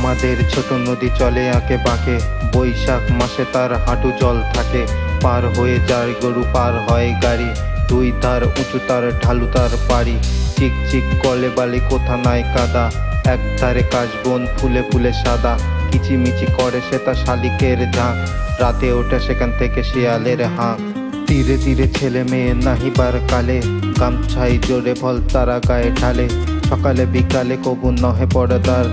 আমাদের ছোট নদী চলে আঁকে বাঁকে, বৈশাখ মাসে তার হাঁটু জল থাকে। পার হয়ে যায় গরু, পার হয় গাড়ি, দুই ধার উঁচু তার ঢালু তার পাড়ি। চিক চিক কলে বালি, কোথা নাই কাদা, এক ধারে কাশবন ফুলে ফুলে সাদা। কিচিমিচি করে সে তার শালিকের ঝাঁক, রাতে ওঠে সেখান থেকে শিয়ালের হাঁক। তীরে তীরে ছেলে মেয়ে নাহিবার কালে, গামছাই জোরে ফল তারা গায়ে ঢালে। সকালে বিকালে কবু নহে পড়দার,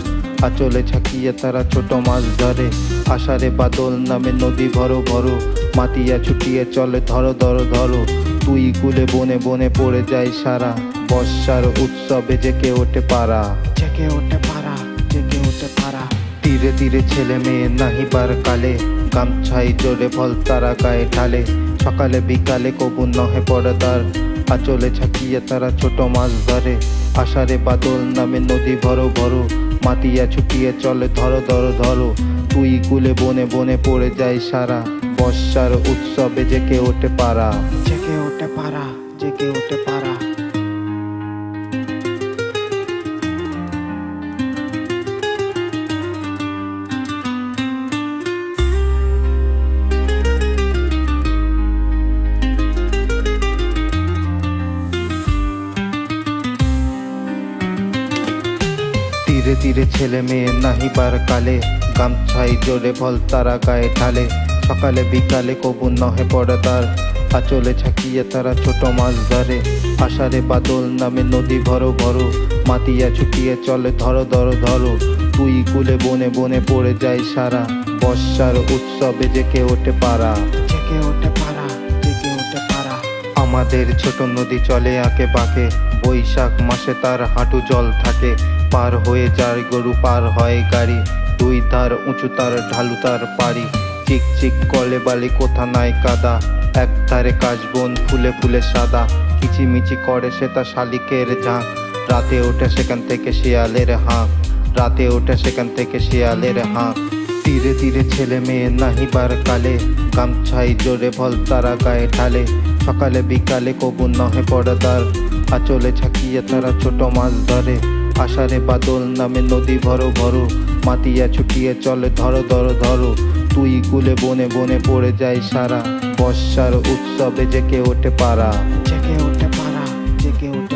আঁচলে ঝাঁকিয়ে তারা ছোট মাছ ধরে। আষাঢ়ে বাদল নামে নদী ভরো ভরো, মাতিয়া ছুটিয়ে চলে ধরো ধরো ধরো। তুই কুলে বনে বনে পড়ে যায় সারা, বর্ষার উৎসবে জেগে ওঠে পাড়া, জেগে ওঠে পাড়া, জেগে ওঠে পাড়া। তীরে তীরে ছেলে মেয়ে নাহিবার কালে, গামছাই জোরে ফল তারা গায়ে ঢালে। সকালে বিকালে কবু নহে পড়দার, আঁচলে ঝাঁকিয়ে তারা ছোট মাছ ধরে। আষাঢ়ে বাদল নামে নদী ভরো ভরো, মাতিয়া ছুটিয়ে চলে ধরো ধরো ধরো। তুই কুলে বনে বনে পড়ে যায় সারা, বর্ষার উৎসবে জেগে ওঠে পাড়া, জেগে ওঠে পাড়া, জেগে ওঠে পাড়া। তীরে তীরে ছেলে মেয়ে নাহিবার কালে, গামছাই জোরে ফল তারা গায়ে ঢালে। সকালে বিকালে কবু নহে পড়দার, আঁচলে ঝাঁকিয়ে তারা ছোট মাছ ধরে। আষাঢ়ে বাদল নামে নদী ভরো ভরো, মাতিয়া ছুটিয়ে চলে ধরো ধরো ধরো। তুই কুলে বনে বনে পড়ে যায় সারা, বর্ষার উৎসবে জেগে ওঠে পাড়া, জেগে ওঠে পাড়া, জেগে ওঠে পাড়া। আমাদের ছোট নদী চলে আঁকে বাঁকে, বৈশাখ মাসে তার হাঁটু জল থাকে। পার হয়ে যায় গরু, পার হয় গাড়ি, দুই ধার উঁচু তার ঢালু তার পাড়ি। চিক চিক কলে বালি, কোথা নাই কাদা, এক ধারে কাশবন ফুলে ফুলে সাদা। কিচিমিচি করে সে তার শালিকের ঝাঁক, রাতে ওঠে সেখান থেকে শিয়ালের হাঁক, রাতে ওঠে সেখান থেকে শিয়ালের হাঁক। তীরে তীরে ছেলে মেয়ে নাহিবার কালে, গামছাই জোরে ফল তারা গায়ে ঢালে। সকালে বিকালে কবু নহে পড়দার, আঁচলে ঝাঁকিয়ে তারা ছোট মাছ ধরে। আষাঢ়ে বাদল নামে নদী ভরো ভরো, মাতিয়া ছুটিয়ে চলে ধরো ধরো ধরো। তুই কুলে বনে বনে পড়ে যায় সারা, বর্ষার উৎসবে জেগে ওঠে পাড়া, জেগে ওঠে পাড়া, জেগে ওঠে